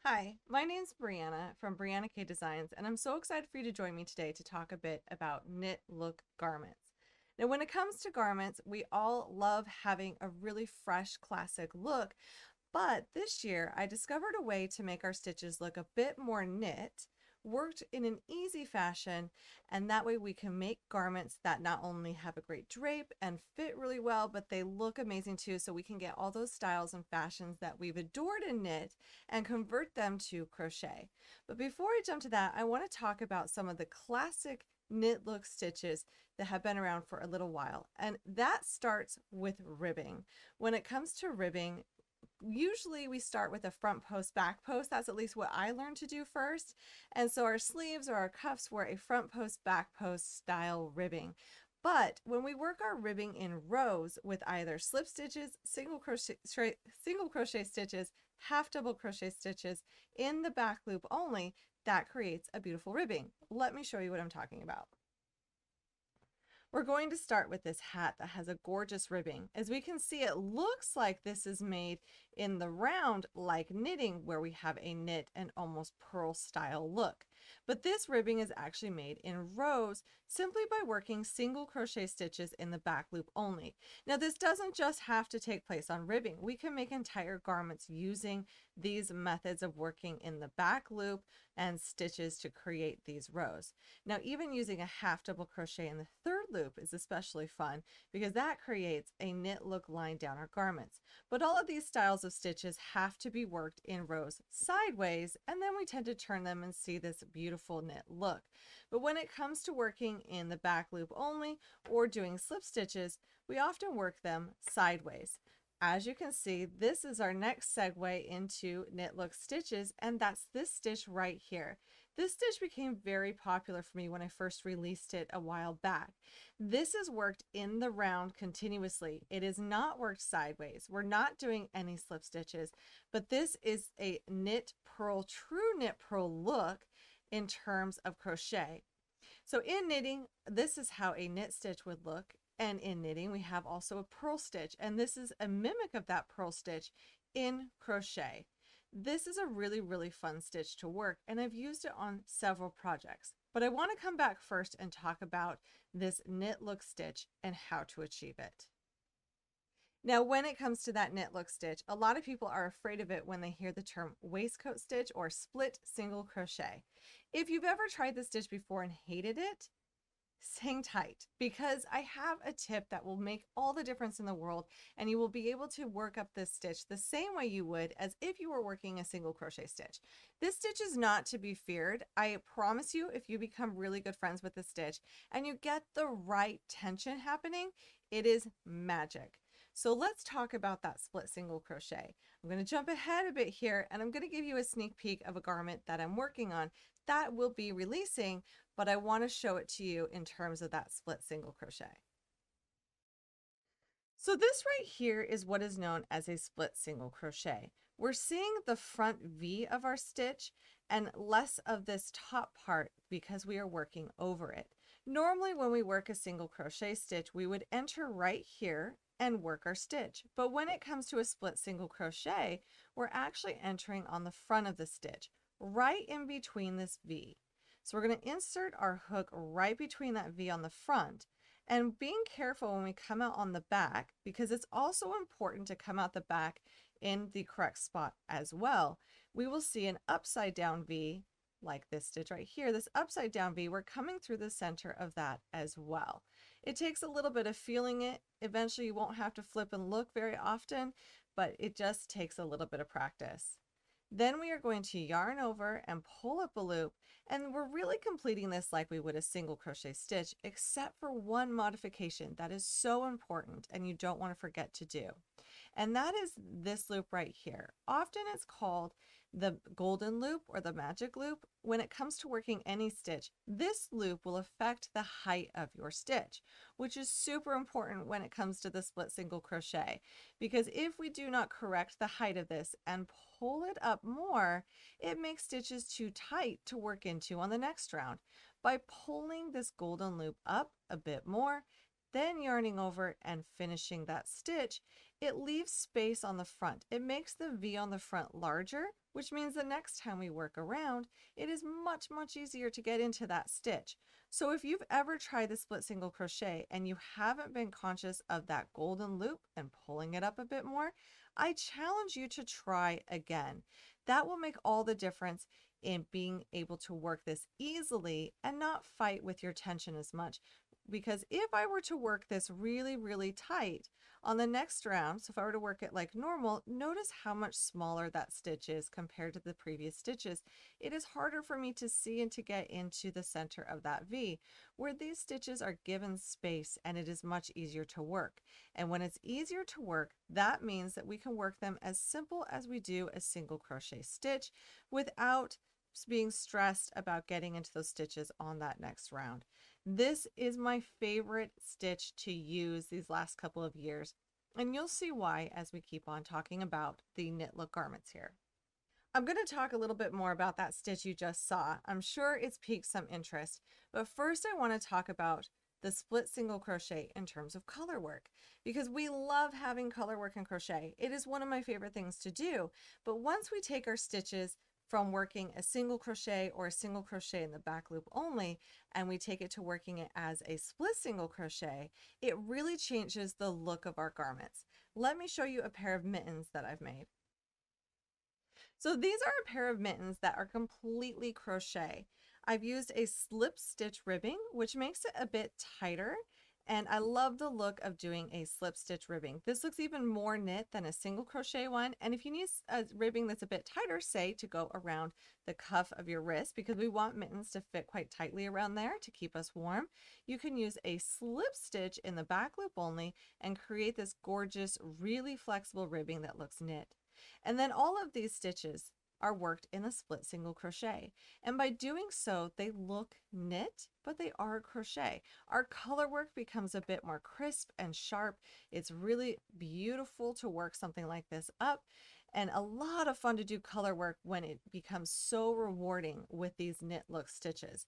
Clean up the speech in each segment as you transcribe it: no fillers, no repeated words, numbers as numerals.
Hi, my name's Briana from Briana K Designs, and I'm so excited for you to join me today to talk a bit about knit look garments. Now, when it comes to garments, we all love having a really fresh, classic look, but this year I discovered a way to make our stitches look a bit more knit, worked in an easy fashion, and that way we can make garments that not only have a great drape and fit really well, but they look amazing too, so we can get all those styles and fashions that we've adored in knit and convert them to crochet. But before I jump to that, I want to talk about some of the classic knit look stitches that have been around for a little while, and that starts with ribbing. When it comes to ribbing, usually we start with a front post, back post. That's at least what I learned to do first. And so our sleeves or our cuffs were a front post, back post style ribbing. But when we work our ribbing in rows with either slip stitches, single crochet stitches, half double crochet stitches in the back loop only, that creates a beautiful ribbing. Let me show you what I'm talking about. We're going to start with this hat that has a gorgeous ribbing. As we can see, it looks like this is made in the round like knitting, where we have a knit and almost purl style look. But this ribbing is actually made in rows simply by working single crochet stitches in the back loop only. Now, this doesn't just have to take place on ribbing. We can make entire garments using these methods of working in the back loop and stitches to create these rows. Now, even using a half double crochet in the third loop is especially fun because that creates a knit look line down our garments. But all of these styles of stitches have to be worked in rows sideways, and then we tend to turn them and see this beautiful knit look. But when it comes to working in the back loop only or doing slip stitches, we often work them sideways. As you can see, this is our next segue into knit look stitches, and that's this stitch right here. This stitch became very popular for me when I first released it a while back. This is worked in the round continuously. It is not worked sideways. We're not doing any slip stitches, but this is a knit purl, true knit purl look in terms of crochet. So in knitting, this is how a knit stitch would look. And in knitting, we have also a purl stitch, and this is a mimic of that purl stitch in crochet. This is a really fun stitch to work, and I've used it on several projects. But I want to come back first and talk about this knit look stitch and how to achieve it. Now, when it comes to that knit look stitch, a lot of people are afraid of it when they hear the term waistcoat stitch or split single crochet. If you've ever tried this stitch before and hated it, hang tight, because I have a tip that will make all the difference in the world, and you will be able to work up this stitch the same way you would as if you were working a single crochet stitch. This stitch is not to be feared. I promise you, if you become really good friends with this stitch and you get the right tension happening, it is magic. So let's talk about that split single crochet. I'm going to jump ahead a bit here, and I'm going to give you a sneak peek of a garment that I'm working on that will be releasing, but I want to show it to you in terms of that split single crochet. So this right here is what is known as a split single crochet. We're seeing the front V of our stitch and less of this top part because we are working over it. Normally when we work a single crochet stitch, we would enter right here and work our stitch. But when it comes to a split single crochet, we're actually entering on the front of the stitch, right in between this V. So we're going to insert our hook right between that V on the front, and being careful when we come out on the back, because it's also important to come out the back in the correct spot as well. We will see an upside down V like this stitch right here. This upside down V, we're coming through the center of that as well. It takes a little bit of feeling it. Eventually you won't have to flip and look very often, but it just takes a little bit of practice. Then we are going to yarn over and pull up a loop, and we're really completing this like we would a single crochet stitch, except for one modification that is so important and you don't want to forget to do. And that is this loop right here. Often it's called the golden loop or the magic loop. When it comes to working any stitch, this loop will affect the height of your stitch, which is super important when it comes to the split single crochet, because if we do not correct the height of this and pull it up more, it makes stitches too tight to work into on the next round. By pulling this golden loop up a bit more, then yarning over and finishing that stitch, it leaves space on the front. It makes the V on the front larger, which means the next time we work around, it is much, much easier to get into that stitch. So if you've ever tried the split single crochet and you haven't been conscious of that golden loop and pulling it up a bit more, I challenge you to try again. That will make all the difference in being able to work this easily and not fight with your tension as much. Because if I were to work this really, really tight on the next round, so if I were to work it like normal, notice how much smaller that stitch is compared to the previous stitches. It is harder for me to see and to get into the center of that V, where these stitches are given space and it is much easier to work. And when it's easier to work, that means that we can work them as simple as we do a single crochet stitch without being stressed about getting into those stitches on that next round. This is my favorite stitch to use these last couple of years, and you'll see why as we keep on talking about the knit look garments here. I'm going to talk a little bit more about that stitch you just saw. I'm sure it's piqued some interest, but first I want to talk about the split single crochet in terms of color work, because we love having color work in crochet. It is one of my favorite things to do, but once we take our stitches from working a single crochet or a single crochet in the back loop only, and we take it to working it as a split single crochet, it really changes the look of our garments. Let me show you a pair of mittens that I've made. So these are a pair of mittens that are completely crochet. I've used a slip stitch ribbing, which makes it a bit tighter. And I love the look of doing a slip stitch ribbing. This looks even more knit than a single crochet one. And if you need a ribbing that's a bit tighter, say to go around the cuff of your wrist, because we want mittens to fit quite tightly around there to keep us warm, you can use a slip stitch in the back loop only and create this gorgeous, really flexible ribbing that looks knit. And then all of these stitches are worked in a split single crochet. And by doing so, they look knit, but they are crochet. Our color work becomes a bit more crisp and sharp. It's really beautiful to work something like this up, and a lot of fun to do color work when it becomes so rewarding with these knit look stitches.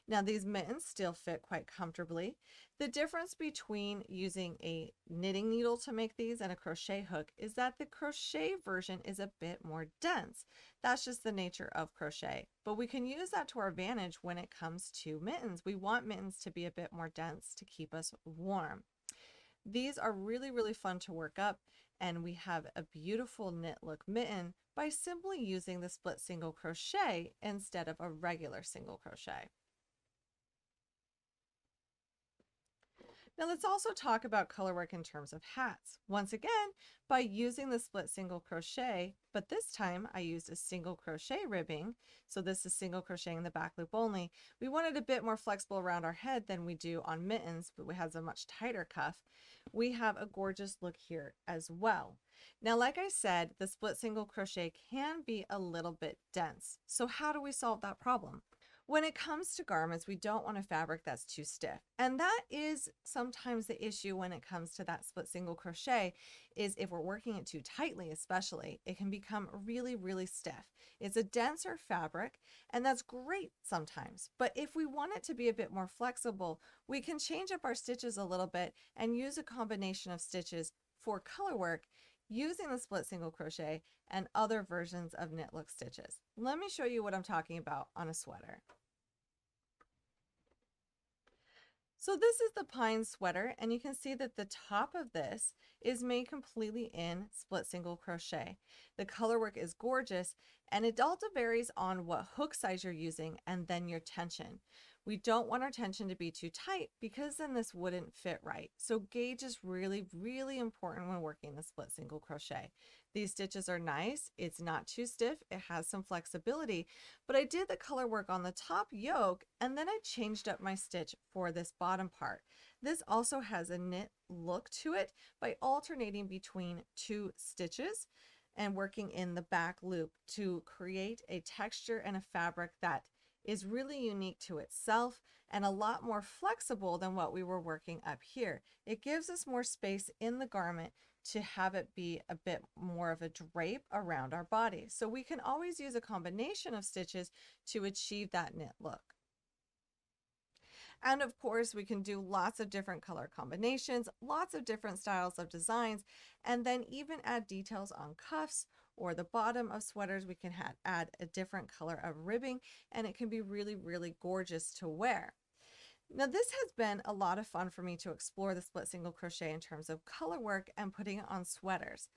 Now these mittens still fit quite comfortably. The difference between using a knitting needle to make these and a crochet hook is that the crochet version is a bit more dense. That's just the nature of crochet, but we can use that to our advantage when it comes to mittens. We want mittens to be a bit more dense to keep us warm. These are really, really fun to work up, and we have a beautiful knit look mitten by simply using the split single crochet instead of a regular single crochet. Now let's also talk about color work in terms of hats. Once again, by using the split single crochet, but this time I used a single crochet ribbing. So this is single crocheting the back loop only. We wanted a bit more flexible around our head than we do on mittens, but it has a much tighter cuff. We have a gorgeous look here as well. Now, like I said, the split single crochet can be a little bit dense. So how do we solve that problem? When it comes to garments, we don't want a fabric that's too stiff. And that is sometimes the issue when it comes to that split single crochet, is if we're working it too tightly, especially, it can become really, really stiff. It's a denser fabric, and that's great sometimes. But if we want it to be a bit more flexible, we can change up our stitches a little bit and use a combination of stitches for color work using the split single crochet and other versions of knit look stitches. Let me show you what I'm talking about on a sweater. So this is the pine sweater, and you can see that the top of this is made completely in split single crochet. The color work is gorgeous, and it also varies on what hook size you're using and then your tension. We don't want our tension to be too tight because then this wouldn't fit right. So gauge is really, really important when working the split single crochet. These stitches are nice. It's not too stiff. It has some flexibility, but I did the color work on the top yoke, and then I changed up my stitch for this bottom part. This also has a knit look to it by alternating between two stitches and working in the back loop to create a texture and a fabric that is really unique to itself and a lot more flexible than what we were working up here. It gives us more space in the garment to have it be a bit more of a drape around our body. So we can always use a combination of stitches to achieve that knit look. And of course, we can do lots of different color combinations, lots of different styles of designs, and then even add details on cuffs or the bottom of sweaters. We can add a different color of ribbing, and it can be really, really gorgeous to wear. Now, this has been a lot of fun for me to explore the split single crochet in terms of color work and putting it on sweaters.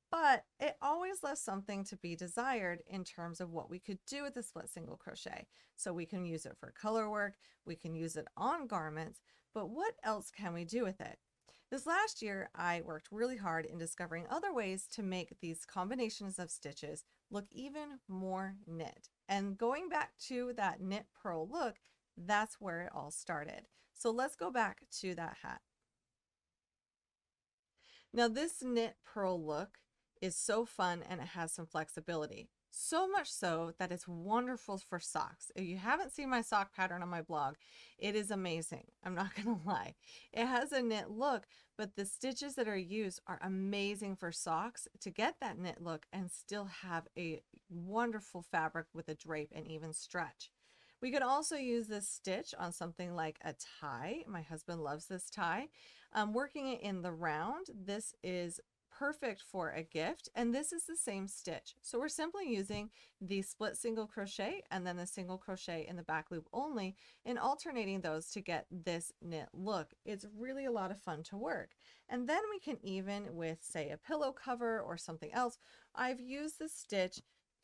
But it always left something to be desired in terms of what we could do with the split single crochet. So we can use it for color work, we can use it on garments, but what else can we do with it? This last year, I worked really hard in discovering other ways to make these combinations of stitches look even more knit. And going back to that knit purl look, that's where it all started. So let's go back to that hat. Now this knit purl look is so fun and it has some flexibility. So much so that it's wonderful for socks. If you haven't seen my sock pattern on my blog, it is amazing. I'm not gonna lie. It has a knit look, but the stitches that are used are amazing for socks to get that knit look and still have a wonderful fabric with a drape and even stretch. We could also use this stitch on something like a tie. My husband loves this tie. Working it in the round, this is perfect for a gift, and this is the same stitch. So we're simply using the split single crochet and then the single crochet in the back loop only, and alternating those to get this knit look. It's really a lot of fun to work. And then we can even with, say, a pillow cover or something else, I've used the stitch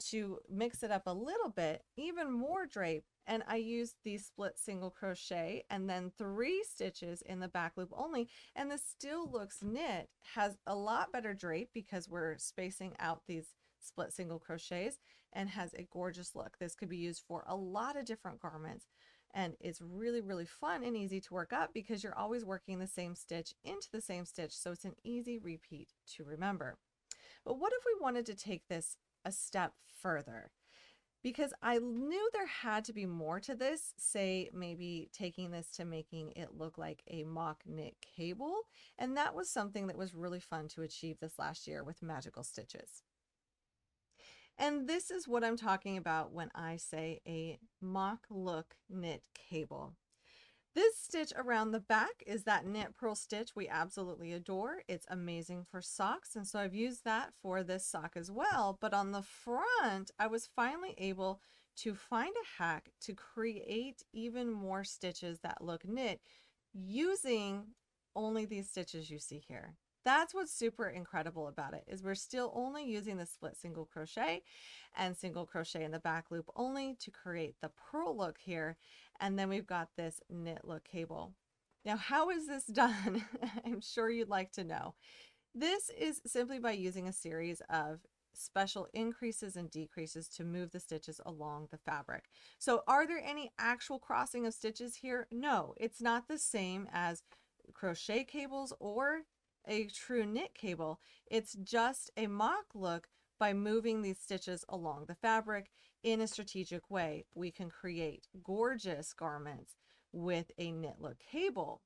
to mix it up a little bit, even more drape, and I used the split single crochet and then 3 stitches in the back loop only, and this still looks knit, has a lot better drape because we're spacing out these split single crochets, and has a gorgeous look. This could be used for a lot of different garments, and it's really, really fun and easy to work up because you're always working the same stitch into the same stitch, so it's an easy repeat to remember. But what if we wanted to take this a step further? Because I knew there had to be more to this, say maybe taking this to making it look like a mock knit cable, and that was something that was really fun to achieve this last year with magical stitches. And this is what I'm talking about when I say a mock look knit cable. This stitch around the back is that knit purl stitch we absolutely adore. It's amazing for socks, and so I've used that for this sock as well. But on the front, I was finally able to find a hack to create even more stitches that look knit using only these stitches you see here. That's what's super incredible about it, is we're still only using the split single crochet and single crochet in the back loop only to create the purl look here. And then we've got this knit look cable. Now, how is this done? I'm sure you'd like to know. This is simply by using a series of special increases and decreases to move the stitches along the fabric. So are there any actual crossing of stitches here? No, it's not the same as crochet cables or a true knit cable. It's just a mock look. By moving these stitches along the fabric in a strategic way, we can create gorgeous garments with a knit look cable.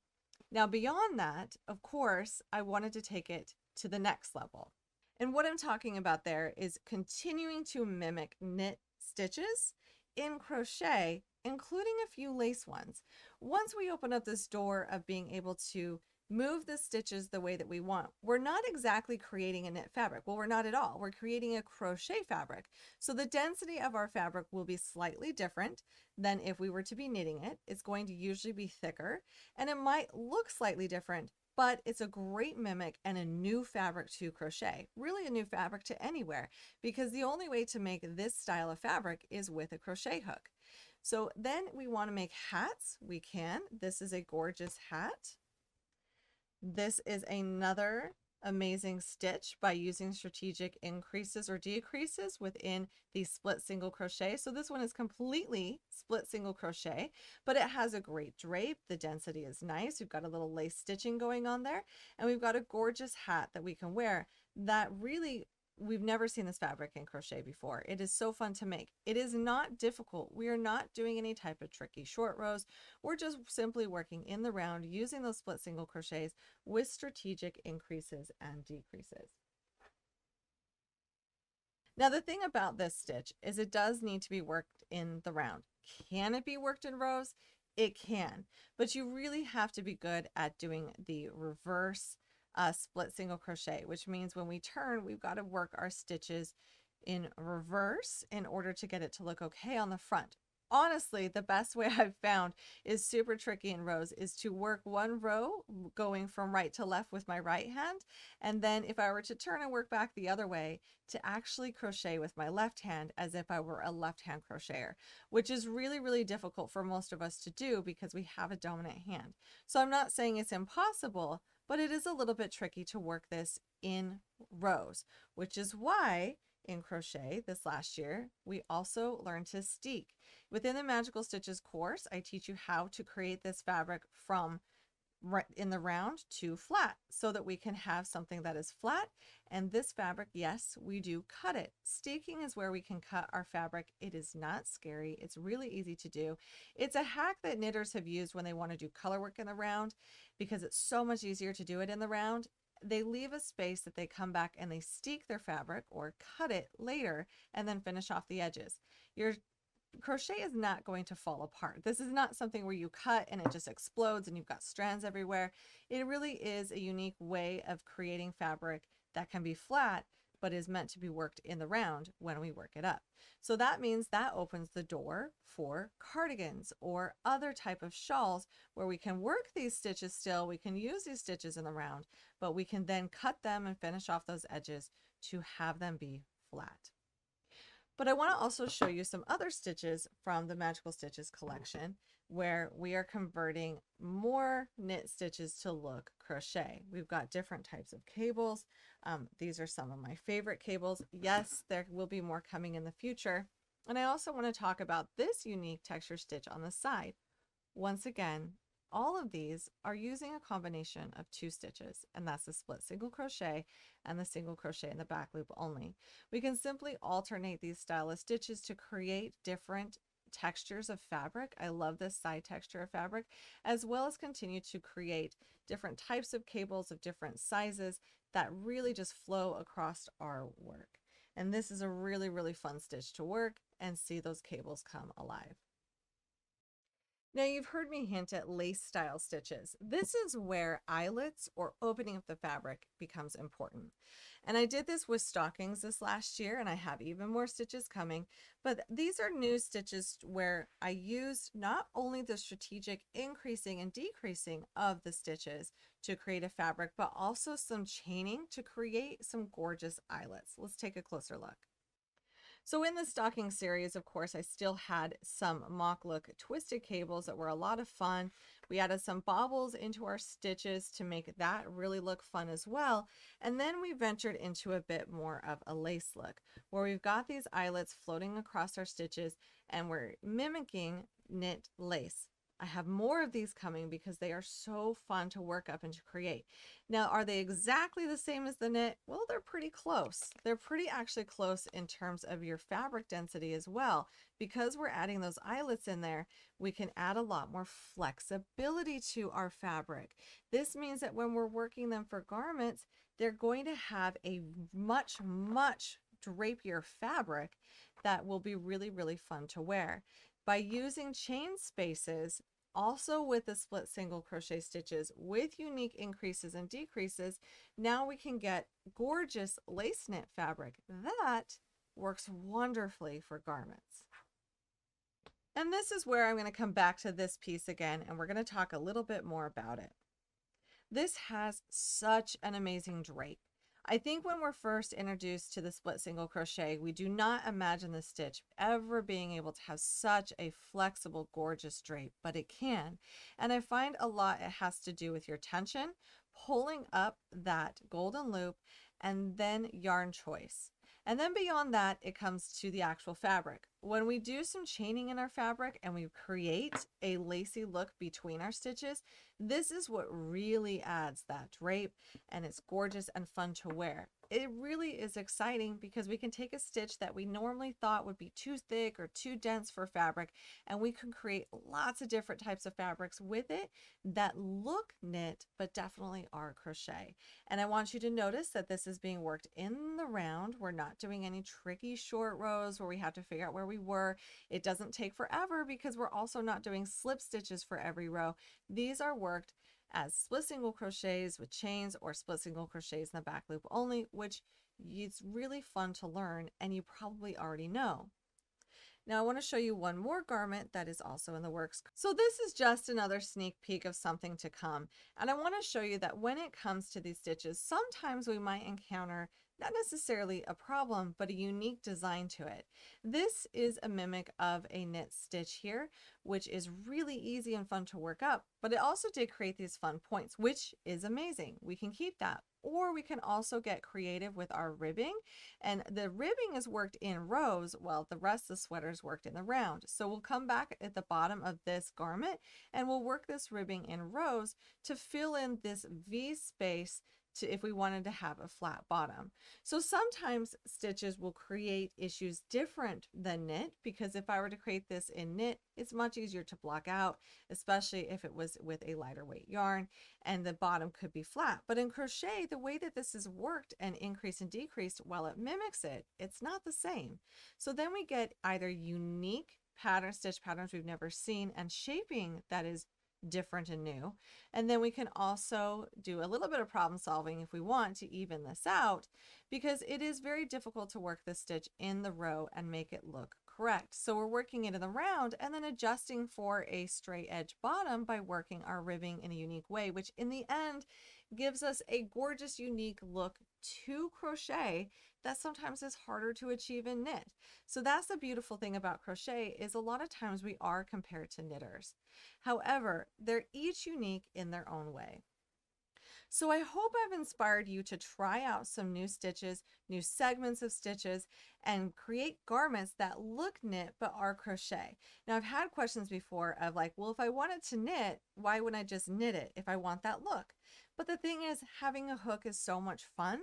Now, beyond that, of course, I wanted to take it to the next level. And what I'm talking about there is continuing to mimic knit stitches in crochet, including a few lace ones. Once we open up this door of being able to move the stitches the way that we want, we're not exactly creating a knit fabric. Well, we're not at all. We're creating a crochet fabric. So the density of our fabric will be slightly different than if we were to be knitting it. It's going to usually be thicker, and it might look slightly different, but it's a great mimic and a new fabric to crochet, really a new fabric to anywhere, because the only way to make this style of fabric is with a crochet hook. So then we want to make hats. We can. This is a gorgeous hat. This is another amazing stitch by using strategic increases or decreases within the split single crochet. So this one is completely split single crochet, but it has a great drape. The density is nice. We've got a little lace stitching going on there, and we've got a gorgeous hat that we can wear that really, we've never seen this fabric in crochet before. It is so fun to make. It is not difficult. We are not doing any type of tricky short rows. We're just simply working in the round using those split single crochets with strategic increases and decreases. Now, the thing about this stitch is it does need to be worked in the round. Can it be worked in rows? It can, but you really have to be good at doing the reverse split single crochet, which means when we turn, we've got to work our stitches in reverse in order to get it to look okay on the front. Honestly, the best way I've found is super tricky in rows is to work one row going from right to left with my right hand. And then if I were to turn and work back the other way, to actually crochet with my left hand as if I were a left-hand crocheter, which is really, really difficult for most of us to do because we have a dominant hand. So I'm not saying it's impossible, but it is a little bit tricky to work this in rows, which is why in crochet this last year, we also learned to steek. Within the Magical Stitches course, I teach you how to create this fabric from in the round to flat so that we can have something that is flat. And this fabric, yes, we do cut it. Steeking is where we can cut our fabric. It is not scary. It's really easy to do. It's a hack that knitters have used when they want to do color work in the round because it's so much easier to do it in the round. They leave a space that they come back and they steek their fabric or cut it later and then finish off the edges. Your crochet is not going to fall apart. This is not something where you cut and it just explodes and you've got strands everywhere. It really is a unique way of creating fabric that can be flat but is meant to be worked in the round when we work it up. So that means that opens the door for cardigans or other type of shawls where we can work these stitches still, we can use these stitches in the round, but we can then cut them and finish off those edges to have them be flat. But I want to also show you some other stitches from the Magical Stitches collection where we are converting more knit stitches to look crochet. We've got different types of cables. These are some of my favorite cables. Yes, there will be more coming in the future. And I also want to talk about this unique texture stitch on the side. Once again, all of these are using a combination of 2 stitches, and that's the split single crochet and the single crochet in the back loop only. We can simply alternate these style of stitches to create different textures of fabric. I love this side texture of fabric, as well as continue to create different types of cables of different sizes that really just flow across our work. And this is a really, really fun stitch to work and see those cables come alive. Now you've heard me hint at lace style stitches. This is where eyelets or opening up the fabric becomes important. And I did this with stockings this last year and I have even more stitches coming, but these are new stitches where I used not only the strategic increasing and decreasing of the stitches to create a fabric, but also some chaining to create some gorgeous eyelets. Let's take a closer look. So in the stocking series, of course, I still had some mock look twisted cables that were a lot of fun. We added some bobbles into our stitches to make that really look fun as well. And then we ventured into a bit more of a lace look where we've got these eyelets floating across our stitches and we're mimicking knit lace. I have more of these coming because they are so fun to work up and to create. Now, are they exactly the same as the knit? Well, they're pretty close. They're pretty actually close in terms of your fabric density as well. Because we're adding those eyelets in there, we can add a lot more flexibility to our fabric. This means that when we're working them for garments, they're going to have a much, much drapier fabric that will be really, really fun to wear. By using chain spaces, also with the split single crochet stitches with unique increases and decreases, now we can get gorgeous lace knit fabric that works wonderfully for garments. And this is where I'm going to come back to this piece again, and we're going to talk a little bit more about it. This has such an amazing drape. I think when we're first introduced to the split single crochet, we do not imagine the stitch ever being able to have such a flexible, gorgeous drape, but it can. And I find a lot it has to do with your tension, pulling up that golden loop, and then yarn choice. And then beyond that, it comes to the actual fabric. When we do some chaining in our fabric and we create a lacy look between our stitches, this is what really adds that drape, and it's gorgeous and fun to wear. It really is exciting because we can take a stitch that we normally thought would be too thick or too dense for fabric, and we can create lots of different types of fabrics with it that look knit but definitely are crochet. And I want you to notice that this is being worked in the round. We're not doing any tricky short rows where we have to figure out where we were. It doesn't take forever because we're also not doing slip stitches for every row. These are worked as split single crochets with chains or split single crochets in the back loop only, which it's really fun to learn and you probably already know. Now I want to show you one more garment that is also in the works. So this is just another sneak peek of something to come. And I want to show you that when it comes to these stitches, sometimes we might encounter not necessarily a problem, but a unique design to it. This is a mimic of a knit stitch here, which is really easy and fun to work up, but it also did create these fun points, which is amazing. We can keep that. Or we can also get creative with our ribbing, and the ribbing is worked in rows while the rest of the sweater is worked in the round. So we'll come back at the bottom of this garment and we'll work this ribbing in rows to fill in this V space if we wanted to have a flat bottom. So sometimes stitches will create issues different than knit, because if I were to create this in knit, it's much easier to block out, especially if it was with a lighter weight yarn and the bottom could be flat. But in crochet, the way that this is worked and increased and decreased while it mimics it, it's not the same. So then we get either unique stitch patterns we've never seen and shaping that is different and new. And then we can also do a little bit of problem solving if we want to even this out, because it is very difficult to work this stitch in the row and make it look correct. So we're working it in the round and then adjusting for a straight edge bottom by working our ribbing in a unique way, which in the end gives us a gorgeous unique look to crochet that sometimes is harder to achieve in knit. So that's the beautiful thing about crochet, is a lot of times we are compared to knitters. However, they're each unique in their own way. So I hope I've inspired you to try out some new stitches, new segments of stitches, and create garments that look knit but are crochet. Now I've had questions before of like, well, if I wanted to knit, why wouldn't I just knit it if I want that look? But the thing is, having a hook is so much fun.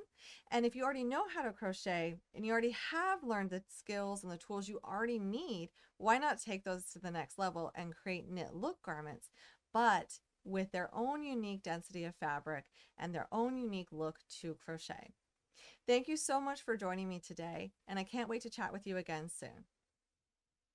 And if you already know how to crochet and you already have learned the skills and the tools you already need, why not take those to the next level and create knit look garments, but with their own unique density of fabric and their own unique look to crochet. Thank you so much for joining me today, and I can't wait to chat with you again soon.